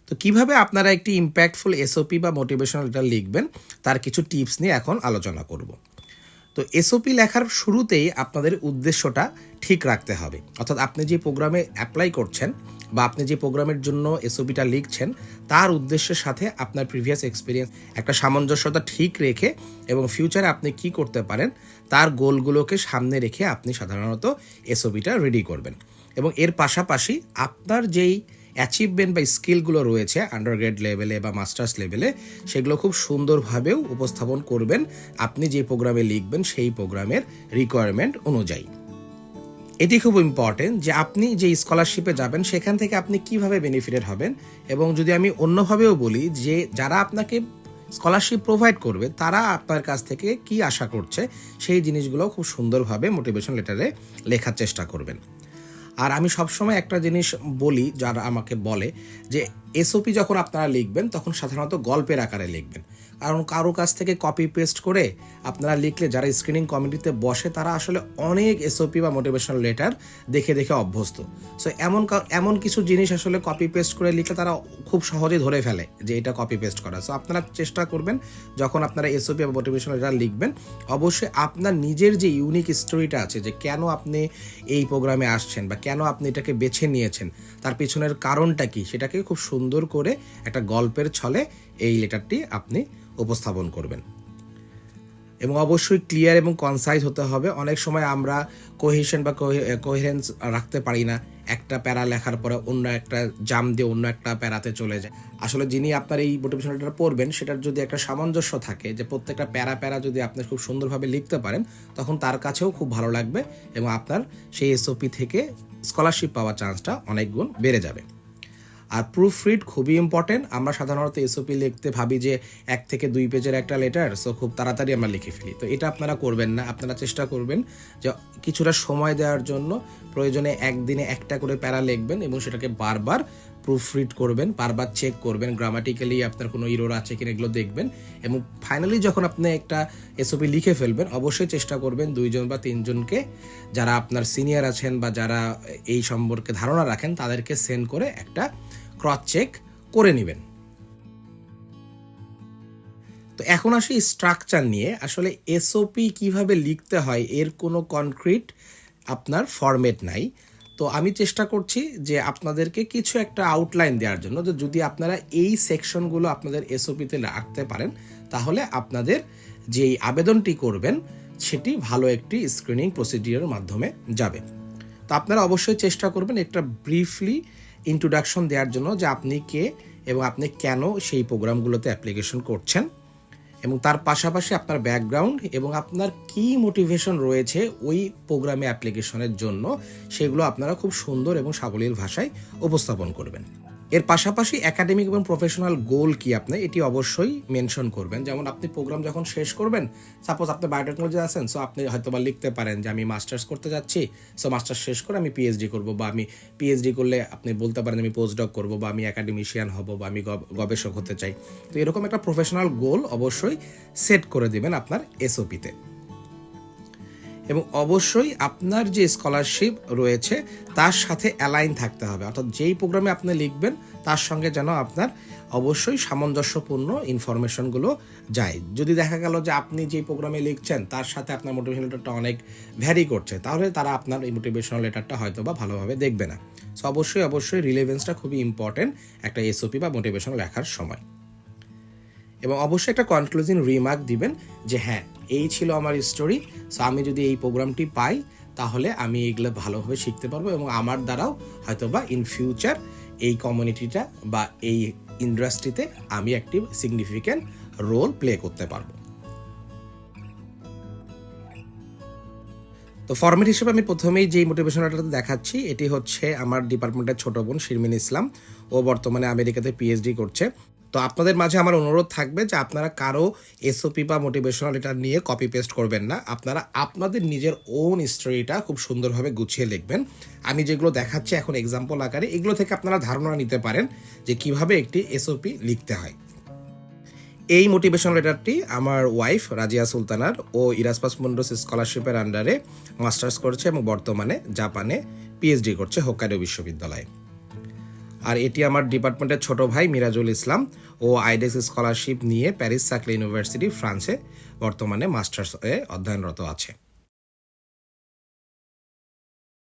তো কিভাবে আপনারা একটি ইম্প্যাক্টফুল এসওপি বা মোটিভেশনাল লেটার লিখবেন তার কিছু টিপস নিয়ে এখন আলোচনা করব। তো এসওপি লেখার শুরুতেই আপনাদের উদ্দেশ্যটা ঠিক রাখতে হবে, অর্থাৎ আপনি যে প্রোগ্রামে অ্যাপ্লাই করছেন বা আপনি যে প্রোগ্রামের জন্য এসওপিটা লিখছেন তার উদ্দেশ্যের সাথে আপনার প্রিভিয়াস এক্সপিরিয়েন্স একটা সামঞ্জস্যতা ঠিক রেখে এবং ফিউচারে আপনি কি করতে পারেন তার গোলগুলোকে সামনে রেখে আপনি সাধারণত এসওপিটা রেডি করবেন। এবং এর পাশাপাশি আপনার যেই অ্যাচিভমেন্ট বা স্কিলগুলো রয়েছে আন্ডারগ্রেড লেভেলে বা মাস্টার্স লেভেলে, সেগুলো খুব সুন্দরভাবেও উপস্থাপন করবেন আপনি যে প্রোগ্রামে লিখবেন সেই প্রোগ্রামের রিকোয়ারমেন্ট অনুযায়ী। এটি খুব ইম্পর্টেন্ট যে আপনি যে স্কলারশিপে যাবেন সেখান থেকে আপনি কিভাবে বেনিফিটেড হবেন, এবং যদি আমি অন্যভাবেও বলি যে যারা আপনাকে স্কলারশিপ প্রোভাইড করবে তারা আপনার কাছ থেকে কি আশা করছে সেই জিনিসগুলো খুব সুন্দরভাবে মোটিভেশন লেটারে লেখার চেষ্টা করবেন। আর আমি সবসময় একটা জিনিস বলি, যারা আমাকে বলে যে এসওপি যখন আপনারা লিখবেন তখন সাধারণত গল্পের আকারে লিখবেন, কারণ কারো কাছ থেকে কপি পেস্ট করে আপনারা লিখলে যারা স্ক্রিনিং কমিটিতে বসে তারা আসলে অনেক এসওপি বা মোটিভেশনাল লেটার দেখে দেখে অভ্যস্ত। সো এমন কিছু জিনিস আসলে কপি পেস্ট করে লিখলে তারা খুব সহজে ধরে ফেলে যে এটা কপি পেস্ট করা। সো আপনারা চেষ্টা করবেন যখন আপনারা এসওপি বা মোটিভেশনাল লেটার লিখবেন অবশ্যই আপনার নিজের যে ইউনিক স্টোরিটা আছে, যে কেন আপনি এই প্রোগ্রামে আসছেন বা কেন আপনি এটাকে বেছে নিয়েছেন, তার পিছনের কারণটা কি, সেটাকে খুব সুন্দর করে একটা গল্পের ছলে এই লেটারটি আপনি উপস্থাপন করবেন। এবং অবশ্যই ক্লিয়ার এবং কনসাইজ হতে হবে। অনেক সময় আমরা কোহেশন বা কোহেরেন্স রাখতে পারি না, একটা প্যারা লেখার পরে অন্য একটা জাম দিয়ে অন্য একটা প্যারাতে চলে যায়। আসলে যিনি আপনার এই মোটিভেশন লেটার পড়বেন সেটার যদি একটা সামঞ্জস্য থাকে, যে প্রত্যেকটা প্যারা যদি আপনি খুব সুন্দরভাবে লিখতে পারেন তখন তার কাছেও খুব ভালো লাগবে এবং আপনার সেই এসওপি থেকে স্কলারশিপ পাওয়ার চান্সটা অনেক গুণ বেড়ে যাবে। আর প্রুফ রিড খুবই ইম্পর্টেন্ট। আমরা সাধারণত এসওপি লিখতে ভাবি যে 1 থেকে 2 পেজের একটা লেটার, সো খুব তাড়াতাড়ি আমরা লিখে ফেলি। তো এটা আপনারা করবেন না। আপনারা চেষ্টা করবেন যে কিছুটা সময় দেওয়ার জন্য প্রয়োজনে একদিনে একটা করে প্যারা লিখবেন এবং সেটাকে বারবার প্রুফ রিড করবেন, বারবার চেক করবেন গ্রামাটিক্যালি আপনার কোনো ইরোর আছে কিনা এগুলো দেখবেন। এবং ফাইনালি যখন আপনি একটা এসওপি লিখে ফেলবেন অবশ্যই চেষ্টা করবেন 2 জন বা 3 জনকে যারা আপনার সিনিয়র আছেন বা যারা এই সম্পর্কে ধারণা রাখেন তাদেরকে সেন্ড করে একটা ক্রস চেক করে নেবেন। তো এখন আসি স্ট্রাকচার নিয়ে। আসলে এসওপি কিভাবে লিখতে হয় এর কোনো কনক্রিট আপনার ফরম্যাট নাই। তো আমি চেষ্টা করছি যে আপনাদেরকে কিছু একটা আউটলাইন দেওয়ার জন্য, যে যদি আপনারা এই সেকশনগুলো আপনাদের এসওপিতে রাখতে পারেন তাহলে আপনাদের যেই আবেদনটি করবেন সেটি ভালো একটি স্ক্রিনিং প্রসিডিওরের মাধ্যমে যাবে। তো আপনারা অবশ্যই চেষ্টা করবেন একটা ব্রিফলি ইন্ট্রোডাকশন দেওয়ার জন্য, যে আপনি কে এবং আপনি কেন সেই প্রোগ্রামগুলোতে অ্যাপ্লিকেশন করছেন, এবং তার পাশাপাশি আপনার ব্যাকগ্রাউন্ড এবং আপনার কি মোটিভেশন রয়েছে ওই প্রোগ্রামে অ্যাপ্লিকেশনের জন্য, সেগুলো আপনারা খুব সুন্দর এবং সাবলীল ভাষায় উপস্থাপন করবেন। এর পাশাপাশি একাডেমিক এবং প্রফেশনাল গোল কি আপনি এটি অবশ্যই মেনশন করবেন। যেমন আপনি প্রোগ্রাম যখন শেষ করবেন, সাপোজ আপনি বায়োটেকনোলজি আছেন, সো আপনি হয়তো বা লিখতে পারেন যে আমি মাস্টার্স করতে যাচ্ছি, সো মাস্টার্স শেষ করে আমি পিএইচডি করব, বা আমি পিএইচডি করলে আপনি বলতে পারেন আমি পোস্টডক করব, বা আমি একাডেমিশিয়ান হব, বা আমি গবেষক হতে চাই। তো এরকম একটা প্রফেশনাল গোল অবশ্যই সেট করে দিবেন আপনার এসওপিতে। এবং অবশ্যই আপনার যে স্কলারশিপ রয়েছে তার সাথে অ্যালাইন থাকতে হবে, অর্থাৎ যেই প্রোগ্রামে আপনি লিখবেন তার সঙ্গে যেন আপনার অবশ্যই সামঞ্জস্যপূর্ণ ইনফরমেশনগুলো যায়। যদি দেখা গেল যে আপনি যেই প্রোগ্রামে লিখছেন তার সাথে আপনার মোটিভেশন লেটারটা অনেক ভ্যারি করছে, তাহলে তারা আপনার এই মোটিভেশনাল লেটারটা হয়তো বা ভালোভাবে দেখবে না। সো অবশ্যই রিলেভেন্সটা খুবই ইম্পর্টেন্ট একটা এসওপি বা মোটিভেশন লেখার সময়। এবং অবশ্যই একটা কনক্লুজিং রিমার্ক দিবেন যে হ্যাঁ, এই ছিল আমার স্টোরি, সো আমি যদি এই প্রোগ্রামটি পাই তাহলে আমি এগুলো ভালোভাবে শিখতে পারবো এবং আমার দ্বারাও হয়তো বা ইন ফিউচার এই কমিউনিটিটা বা এই ইন্ডাস্ট্রিতে আমি একটি সিগনিফিক্যান্ট রোল প্লে করতে পারবো। তো ফরম্যাট হিসেবে আমি প্রথমেই যেই মোটিভেশনালটা দেখাচ্ছি এটি হচ্ছে আমার ডিপার্টমেন্টের ছোট বোন শিরমিন ইসলাম। ও বর্তমানে আমেরিকাতে পিএইচডি করছে। তো আপনাদের মাঝে আমার অনুরোধ থাকবে যে আপনারা কারো এসওপি বা মোটিভেশনাল এটা নিয়ে কপি পেস্ট করবেন না। আপনারা আপনাদের নিজের ওন স্টোরিটা খুব সুন্দরভাবে গুছিয়ে লিখবেন। আমি যেগুলো দেখাচ্ছি এখন এক্সাম্পল আকারে, এগুলো থেকে আপনারা ধারণা নিতে পারেন যে কিভাবে একটি এসওপি লিখতে হয়। এই মোটিভেশনাল লেটারটি আমার ওয়াইফ রাজিয়া সুলতানার, ও ইরাসমাস মুন্ডোস স্কলারশিপের আন্ডারে মাস্টার্স করছে এবং বর্তমানে জাপানে পিএইচডি করছে হোক্কাইডো বিশ্ববিদ্যালয়ে। আর এটি আমার ডিপার্টমেন্টের ছোট ভাই মিরাজুল ইসলাম, ও আইডেক্স স্কলারশিপ নিয়ে প্যারিস সাকলে ইউনিভার্সিটি ফ্রান্সে বর্তমানে মাস্টার্স অধ্যয়নরত আছে।